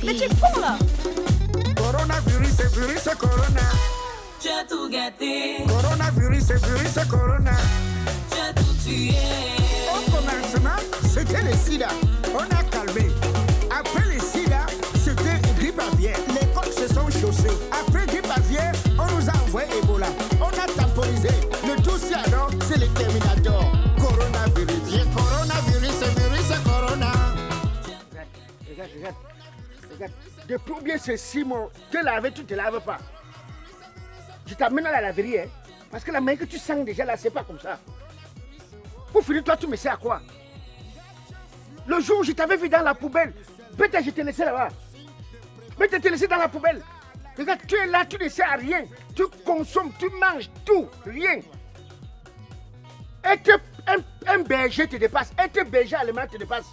Mais t'es con là. Coronavirus, c'est corona. J'ai tout gâté. Coronavirus, c'est corona. J'ai tout tué. Au commencement, c'était le sida. On a calmé. Après le sida, c'était grippe aviaire. Les côtes se sont chaussées. Après grippe aviaire, on nous a envoyé Ebola. On a temporisé. Le tout alors, c'est le Terminator. Coronavirus. Virus, c'est corona. Regarde. Depuis ou bien c'est 6 mois, te laver, tu ne te laves pas. Je t'amène à la laverie, hein, parce que la main que tu sens déjà là, c'est pas comme ça. Pour finir, toi, tu me sais à quoi? Le jour où je t'avais vu dans la poubelle, peut-être je t'ai laissé là-bas. Peut-être te laissé dans la poubelle. Regarde, tu es là, tu ne sais à rien. Tu consommes, tu manges tout, rien. Être un berger te dépasse. Être berger allemand te dépasse.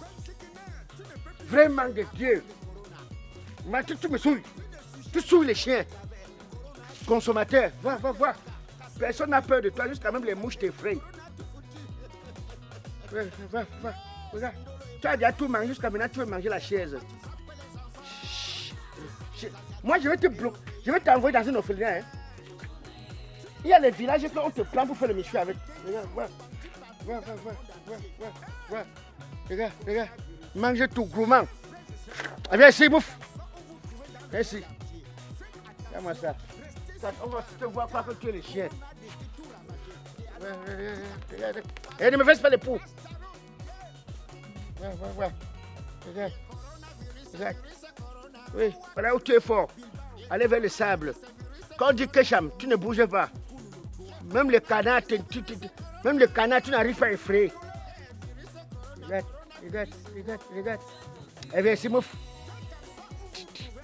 Vraiment de Dieu. Maintenant, tu me souilles. Tu souilles les chiens. Consommateur, va. Personne n'a peur de toi, jusqu'à même les mouches t'effrayent. Va. Regarde. Tu as déjà tout mangé, jusqu'à maintenant tu veux manger la chaise. Moi, je vais te bloquer. Je vais t'envoyer dans un orphelinat. Hein. Il y a les villages qu'on te prend pour faire le monsieur avec. Regarde, va. Regarde. Mange tout gourmand. Viens ici, bouffe. Viens ici. Regarde-moi ça. On va te voir pas que tu es le chien. Regarde. Et ne me fais pas les poux. Va. Regarde. Oui, voilà où tu es fort. Allez vers le sable. Quand on dit Kesham, tu ne bouges pas. Même le canard, tu n'arrives pas à effrayer. Regarde. Eh bien, c'est mouf.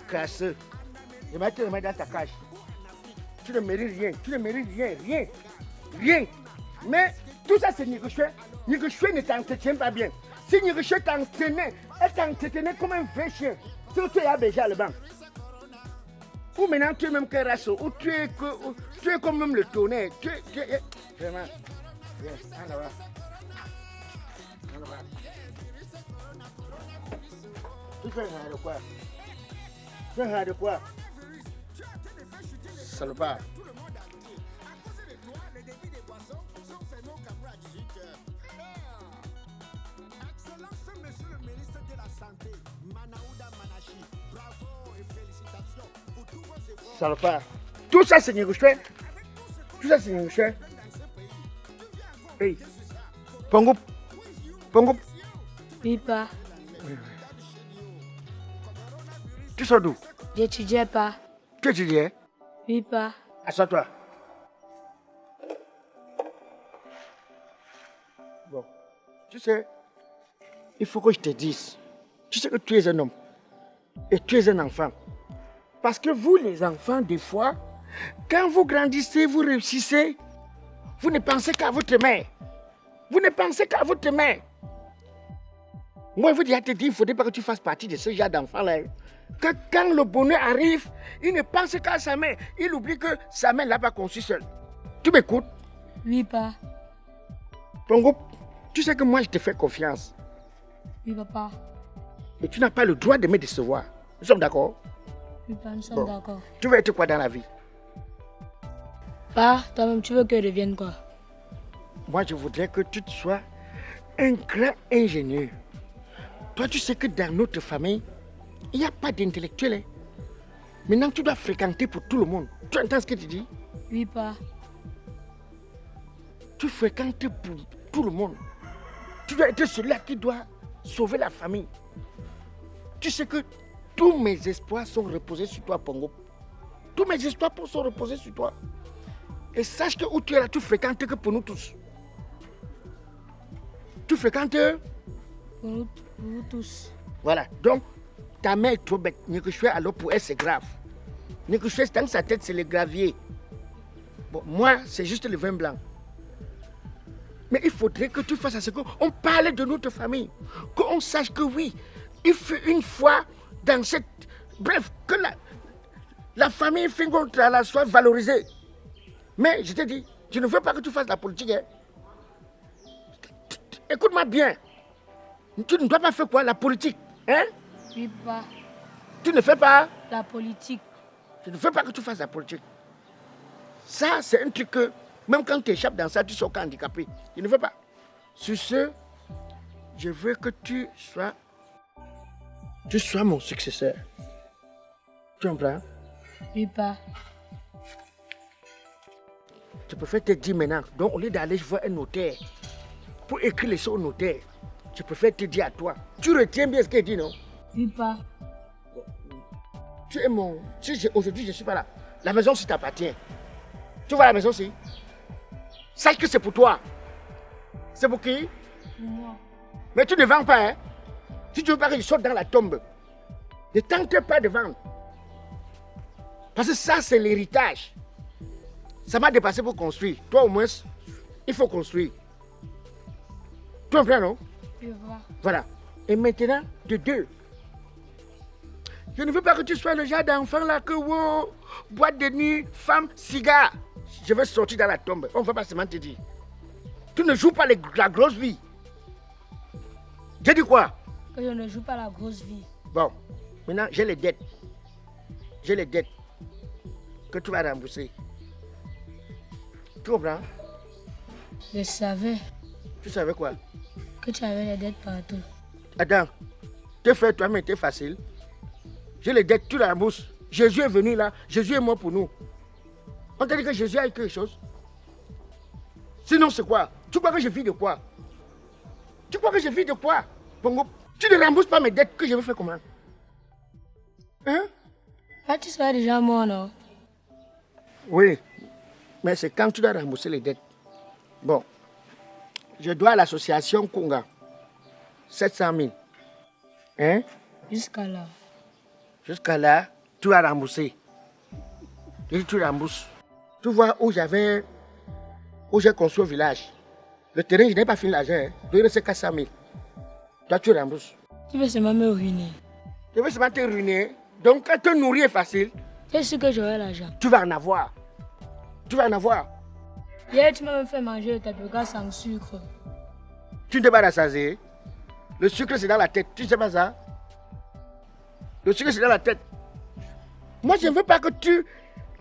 Casseux. Je vais te remettre dans ta cage. Tu ne mérites rien. Mais tout ça, c'est Nigushwe. Nigushwe ne t'entretient pas bien. Si Nigushwe t'entraînait, elle t'entretenait comme un vrai chien. Surtout à Béja le banc. Ou maintenant tu es même qu'un rasso, ou tu es comme même le tonnerre. Tu es vraiment. En avant. Tu fais un de quoi? Salopard. Salopard. Tout ça c'est Nigushwe. Hey. Pongo. Oui, pas. Tu sors d'où? J'étudiais pas. Tu étudiais? Oui, pas. Assois-toi. Bon. Tu sais, il faut que je te dise. Tu sais que tu es un homme. Et tu es un enfant. Parce que vous, les enfants, des fois, quand vous grandissez, vous réussissez, vous ne pensez qu'à votre mère. Moi, je veux déjà te dire, il ne faudrait pas que tu fasses partie de ce genre d'enfant-là. Que quand le bonheur arrive, il ne pense qu'à sa mère. Il oublie que sa mère ne l'a pas conçu seule. Tu m'écoutes? Oui, pas. Pongo, tu sais que moi, je te fais confiance. Oui, papa. Mais tu n'as pas le droit de me décevoir. Nous sommes d'accord? Oui, pas, nous sommes d'accord. Tu veux être quoi dans la vie? Pas, toi-même, tu veux que je devienne quoi? Moi, je voudrais que tu sois un grand ingénieur. Toi, tu sais que dans notre famille, il n'y a pas d'intellectuel. Hein? Maintenant, tu dois fréquenter pour tout le monde. Tu entends ce que tu dis? Oui, pas. Tu fréquentes pour tout le monde. Tu dois être celui-là qui doit sauver la famille. Tu sais que tous mes espoirs sont reposés sur toi, Pongo. Tous mes espoirs sont reposés sur toi. Et sache que où tu es là, tu fréquentes que pour nous tous. Tu fréquentes Pour nous tous. Voilà. Donc, ta mère est trop bête. Nigushwe, alors pour elle, c'est grave. Nigushwe, dans sa tête, c'est le gravier. Bon, moi, c'est juste le vin blanc. Mais il faudrait que tu fasses à ce qu'on parle de notre famille. Qu'on sache que oui, il fut une fois dans cette... Bref, que la famille Fingontrala soit valorisée. Mais je te dis, je ne veux pas que tu fasses la politique. Hein. Écoute-moi bien. Tu ne dois pas faire quoi, la politique. Hein? Oui, papa. Tu ne fais pas. La politique. Je ne veux pas que tu fasses la politique. Ça, c'est un truc que, même quand tu échappes dans ça, tu sors handicapé. Je ne veux pas. Sur ce, je veux que tu sois mon successeur. Tu comprends? Oui, papa. Je préfère te dire maintenant. Donc, au lieu d'aller voir un notaire pour écrire les choses au notaire, je préfère te dire à toi. Tu retiens bien ce qu'il dit, non? Oui, papa. Tu es mon... Aujourd'hui, je ne suis pas là. La maison, si t'appartient. Tu vois la maison, si? Sache que c'est pour toi. C'est pour qui? Pour moi. Mais tu ne vends pas, hein? Si tu veux pas que je sorte dans la tombe, ne tente pas de vendre. Parce que ça, c'est l'héritage. Ça m'a dépassé pour construire. Toi, au moins, il faut construire. Tu comprends, non? Oui, papa. Voilà. Et maintenant, de deux. Je ne veux pas que tu sois le genre d'enfant là que, wow, boîte de nuit, femme, cigare. Je vais sortir dans la tombe. On ne va pas seulement te dire. Tu ne joues pas la grosse vie. J'ai dit quoi? Que je ne joue pas la grosse vie. Bon, maintenant, j'ai les dettes. J'ai les dettes que tu vas rembourser. Tu comprends? Je savais Tu savais quoi? que tu avais des dettes partout. Attends, te faire toi-même était facile. J'ai les dettes, tu la rembourses. Jésus est venu là, Jésus est mort pour nous. On t'a dit que Jésus a eu quelque chose? Sinon, c'est quoi? Tu crois que je vis de quoi? Tu crois que je vis de quoi? Bongo, tu ne rembourses pas mes dettes, que je vais faire comment? Hein? Ah, tu seras déjà mort, non? Oui, mais c'est quand tu dois rembourser les dettes. Bon, je dois à l'association Kunga 700 000. Hein? Jusqu'à là. Jusqu'à là, tu as remboursé. Et tu rembourses. Tu vois où j'ai construit au village. Le terrain, je n'ai pas fini l'argent. Hein. Il reste 400 000. Toi, tu rembourses. Tu veux seulement me ruiner. Je veux seulement te ruiner. Donc, quand te nourrir est facile, C'est sûr que j'aurai l'argent. tu vas en avoir. Tu vas en avoir. Hier, tu m'as même fait manger le tapioca sans sucre. Tu ne t'es pas rassasié. Le sucre, c'est dans la tête. Tu ne sais pas ça? Le sucre, c'est dans la tête. Moi, je ne veux pas que tu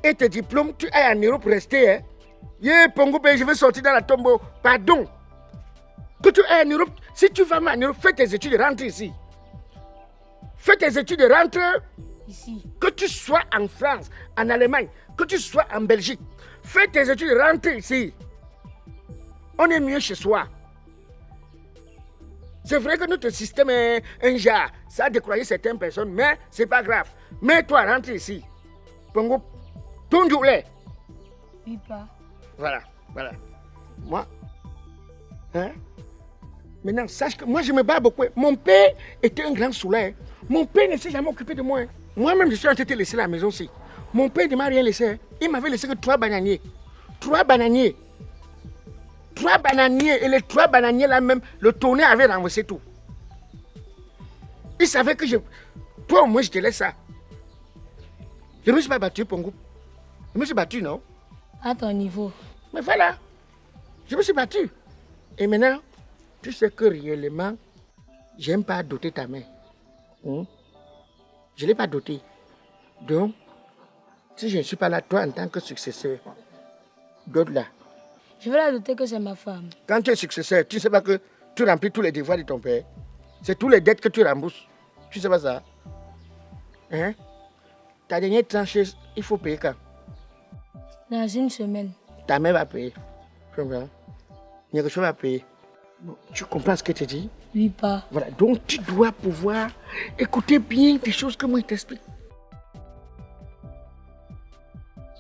aies tes diplômes, tu ailles en Europe pour rester. Hein. Pongo, je vais sortir dans la tombe. Pardon. Que tu ailles en Europe. Si tu vas en Europe, fais tes études et rentre ici. Fais tes études et rentre. Ici. Que tu sois en France, en Allemagne, que tu sois en Belgique. Fais tes études et rentre ici. On est mieux chez soi. C'est vrai que notre système est un genre. Ça a découragé certaines personnes, mais c'est pas grave. Mais toi, rentre ici. Pongo, ton joulet. Oui, pas. Voilà, voilà. Moi, hein? Maintenant, sache que moi, je me bats beaucoup. Mon père était un grand souleur. Mon père ne s'est jamais occupé de moi. Moi-même, je suis en train de laisser la maison aussi. Mon père ne m'a rien laissé. Il m'avait laissé que 3 bananiers. 3 bananiers. 3 bananiers. Et les 3 bananiers là même, le tonnerre avait renversé tout. Il savait que toi au moins je te laisse ça. Je ne me suis pas battu, Pongo. Je me suis battu, non? À ton niveau. Mais voilà. Je me suis battu. Et maintenant, tu sais que réellement, j'aime pas doter ta main. Je ne l'ai pas doté. Donc, si je ne suis pas là, toi en tant que successeur, d'autres là. Je vais la doter que c'est ma femme. Quand tu es successeur, tu ne sais pas que tu remplis tous les devoirs de ton père. C'est tous les dettes que tu rembourses. Tu ne sais pas ça? Hein? Ta dernière tranche, il faut payer quand? Dans une semaine. Ta mère va payer. Tu comprends? Nyekosho va payer. Bon, tu comprends ce que tu dis? Oui, pas. Voilà, donc tu dois pouvoir écouter bien des choses que moi je t'explique.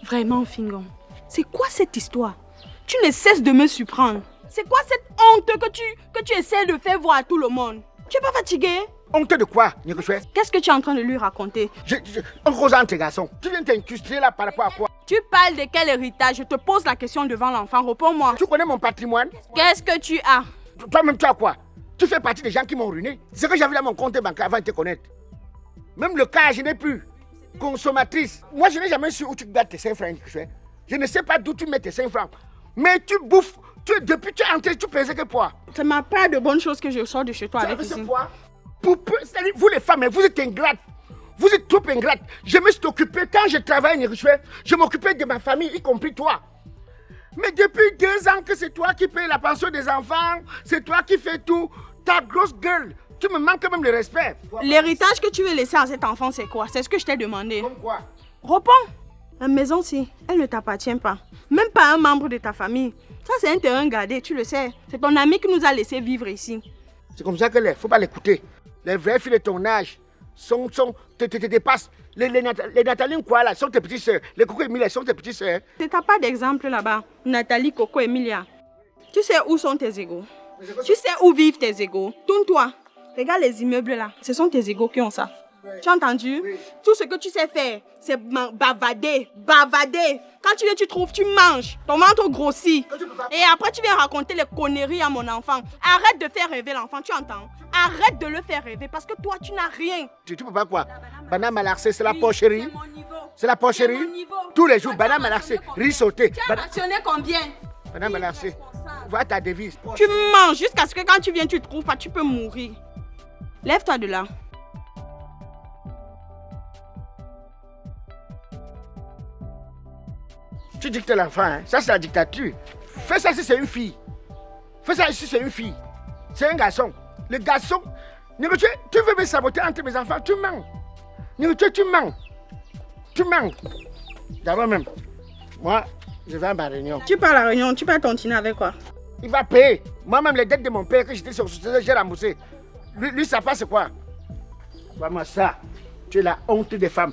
Vraiment, Fingon, c'est quoi cette histoire? Tu ne cesses de me surprendre. C'est quoi cette honte que tu essaies de faire voir à tout le monde? Tu n'es pas fatigué? Honte de quoi, Nyekosho? Qu'est-ce que tu es en train de lui raconter? On cause entre garçons. Tu viens t'incruster là par rapport à quoi? Tu parles de quel héritage? Je te pose la question devant l'enfant. Réponds-moi. Tu connais mon patrimoine? Qu'est-ce que tu as? Toi-même, tu as quoi? Tu fais partie des gens qui m'ont ruiné. C'est ce que j'avais dans mon compte bancaire avant de te connaître. Même le cas, je n'ai plus. Consommatrice. Moi, je n'ai jamais su où tu gardes tes 5 francs. Je ne sais pas d'où tu mets tes 5 francs. Mais tu bouffes. Depuis que tu es entré, tu pesais que poids. Ça m'a pas de bonnes choses que je sors de chez toi Tu avec avais ce ici. poids? C'est-à-dire, vous les femmes, vous êtes ingrates. Vous êtes trop ingrates. Je me suis occupé, quand je travaille, je m'occupais de ma famille, y compris toi. Mais depuis 2 ans que c'est toi qui payes la pension des enfants, c'est toi qui fais tout, ta grosse gueule, tu me manques même de respect. L'héritage que tu veux laisser à cet enfant, c'est quoi? C'est ce que je t'ai demandé. Comme quoi? Réponds. La maison-ci, elle ne t'appartient pas. Même pas un membre de ta famille. Ça, c'est un terrain gardé, tu le sais. C'est ton ami qui nous a laissé vivre ici. C'est comme ça que ne faut pas l'écouter. Les vraies filles de ton âge te dépassent. Les Nathalie quoi là, sont tes petites soeurs. Les Coco Emilia sont tes petites soeurs. Tu n'as pas d'exemple là-bas. Nathalie, Coco, Emilia. Tu sais où sont tes égaux? Tu sais où vivent tes égaux? Tourne-toi. Regarde les immeubles là. Ce sont tes égaux qui ont ça. Tu as entendu? Oui. Tout ce que tu sais faire, c'est bavader. Bavader. Quand tu viens, tu trouves, tu manges. Ton ventre grossit. Et après, tu viens raconter les conneries à mon enfant. Arrête de faire rêver l'enfant, tu entends? Arrête de le faire rêver parce que toi, tu n'as rien. Tu peux pas quoi? Banane malaxée, c'est la porcherie. C'est la porcherie. Tous les jours, banane malaxée, riz sauté. Tu as mentionné combien? Banane malaxée. Voilà ta devise. Tu manges jusqu'à ce que quand tu viens, tu trouves pas, tu peux mourir. Lève-toi de là. Tu dictes l'enfant, hein? Ça c'est la dictature. Fais ça si c'est une fille. Fais ça si c'est une fille. C'est un garçon. Le garçon, tu veux me saboter entre mes enfants, tu mens. Tu mens. Tu mens. D'abord même, moi, je vais à ma réunion. Tu pars à la réunion, tu pars tontiner avec quoi? Il va payer. Moi-même, les dettes de mon père que j'étais sur société, j'ai remboursé. Lui, ça passe quoi? Vraiment ça, tu es la honte des femmes.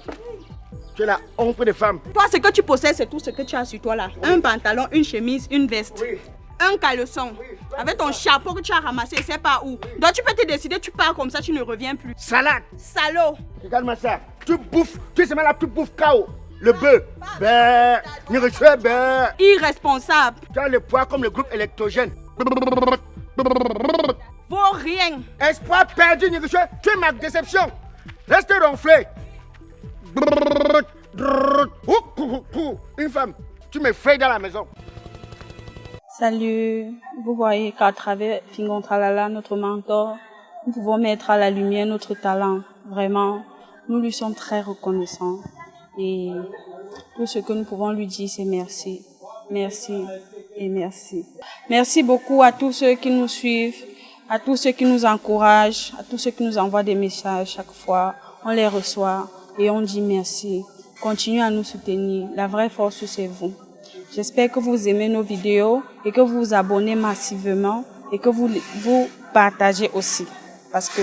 Tu es la honte des femmes. Toi, ce que tu possèdes, c'est tout ce que tu as sur toi là. Oui. Un pantalon, une chemise, une veste. Oui. Un caleçon. Oui. Avec ton chapeau que tu as ramassé, je sais pas où. Oui. Donc tu peux te décider, tu pars comme ça, tu ne reviens plus. Salade. Salaud. Regarde-moi ça. Tu bouffes, tu es seulement là, tu bouffes KO. Le bœuf. Beurre. Irresponsable. Tu as le poids comme le groupe électrogène. Vaut rien. Espoir perdu, tu es ma déception. Reste ronflé. Une femme, tu me fais dans la maison. Salut, vous voyez qu'à travers Fingon Tralala, notre mentor, nous pouvons mettre à la lumière notre talent. Vraiment, nous lui sommes très reconnaissants. Et tout ce que nous pouvons lui dire, c'est merci. Merci et merci. Merci beaucoup à tous ceux qui nous suivent, à tous ceux qui nous encouragent, à tous ceux qui nous envoient des messages chaque fois. On les reçoit et on dit merci. Continuez à nous soutenir. La vraie force, c'est vous. J'espère que vous aimez nos vidéos et que vous vous abonnez massivement et que vous partagez aussi. Parce que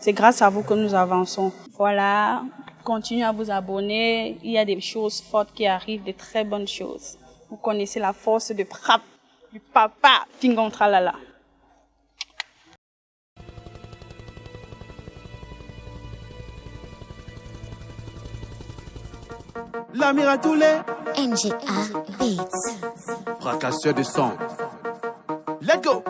c'est grâce à vous que nous avançons. Voilà, continuez à vous abonner. Il y a des choses fortes qui arrivent, des très bonnes choses. Vous connaissez la force de frappe du papa Fingon Tralala. La Miratoulé, NGA Beats. fracasseur de son. Let's go.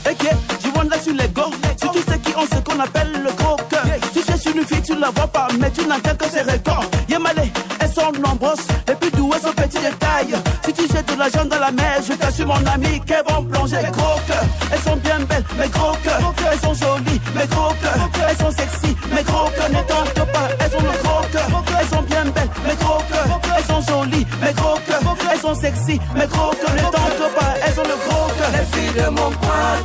Ok, du Wanda sur les gants. C'est tous ceux qui ont ce qu'on appelle le gros cœur. Tu cherches une fille, tu la vois pas, mais tu n'entends que ses records. Yamale, elles sont nombreuses, les plus douées sont petites de taille. Si tu jettes de l'argent dans la mer, je t'assure mon ami qu'elles vont plonger. Gros cœur, elles sont bien belles, mais gros cœur. Elles sont jolies, mais gros cœur. Elles sont sexy, mais gros cœur. Ne tente pas, elles ont le gros cœur. Elles sont bien belles, mais gros cœur. Elles sont jolies, mais gros cœur. Elles sont sexy, mais gros cœur. Ne tente pas, elles ont le gros cœur. Les filles de mon quad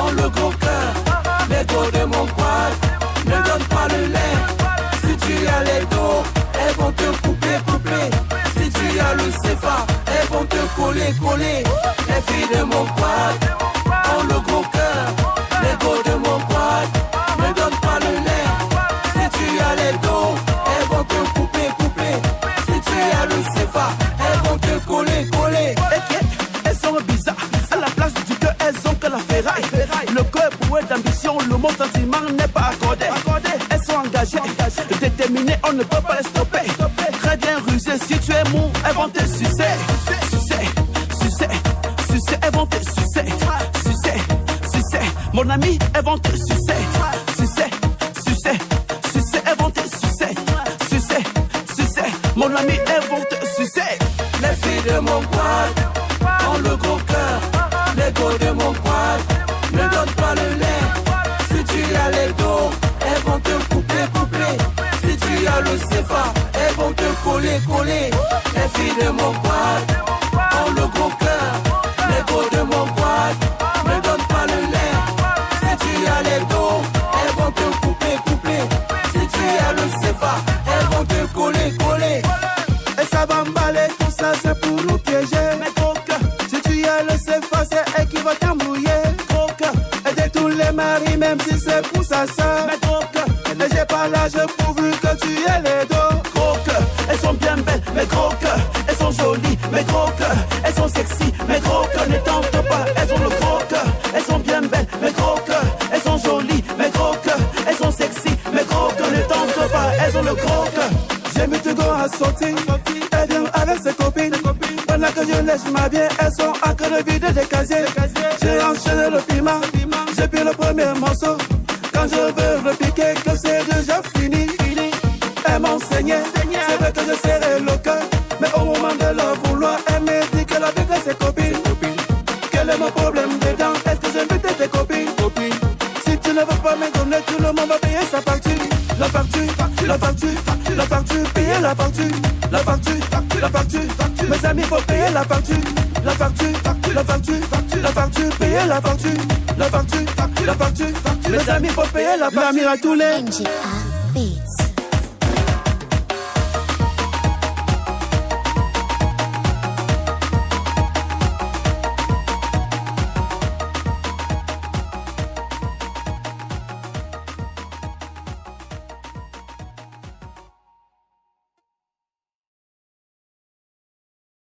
ont le gros cœur. Les gros de mon quad ne donnent pas le lait. Si tu as les dos, elles vont te couper. Si tu as le CFA, elles vont te coller. Les filles de mon quad ont le gros cœur. Les gros de mon quad ne donnent pas le lait. Si tu as les dos, elles vont te couper. Si tu as le CFA, elles vont te coller. Elles sont bizarres, à la place du cœur, elles ont que la ferraille. Le cœur pour être d'ambition, le mot sentiment n'est pas accordé. Elles sont engagées, déterminées, on ne peut pas les stopper. Très bien rusées, si tu es mou, elles vont te sucer. Elles vont te sucer. Mon ami, elles vont te sucer. Elles vont te sucer. Mon ami, elles vont te sucer. Les filles de mon quad ont le gros cœur. Les go de mon quad ne donne pas le lait. Si tu as les dos, elles vont te couper. Si tu as le CFA, elles vont te coller. Les filles de mon quad ont le gros cœur. Les go de mon quad ne donne pas le lait. Si tu as les dos, elles vont te couper. Si tu as le CFA, elles vont te coller. Et ça va emballer, tout ça c'est pour nous piéger. Mais coca, si tu as le CFA, c'est elle qui va t'embrouiller. Coca, aider tous les maris, même si c'est pour ça. Mais coca, et j'ai pas l'âge pourvu que tu aies les dos. Coca, elles sont bien belles, mais coca, elles sont jolies, mais coca, elles sont sexy, mais coca, ne tente pas, elles ont le coca. Elles sont bien belles, mais coca, elles sont jolies, mais coca, elles sont sexy, mais coca, ne tente pas, elles ont le coca. J'ai vu Tugo à sortir, elle vient avec ses copines. Pendant que je lèche ma bière, elles sont en train de vider des casiers. J'ai enchaîné le piment, j'ai pris le premier morceau. Quand je veux le piquer, que c'est déjà fini. Elles m'ont saigné, c'est vrai que je serrais le cœur. Mais au moment de leur vouloir, elle me dit qu'elle a avec ses copines. Quel est mon problème dedans? Est-ce que j'invite tes copines? Si tu ne veux pas me donner, tout le monde va payer sa facture. La facture, payer la facture. Mes amis, faut payer la facture. La facture, payer la facture. Mes amis, faut payer la facture. NGA Beats.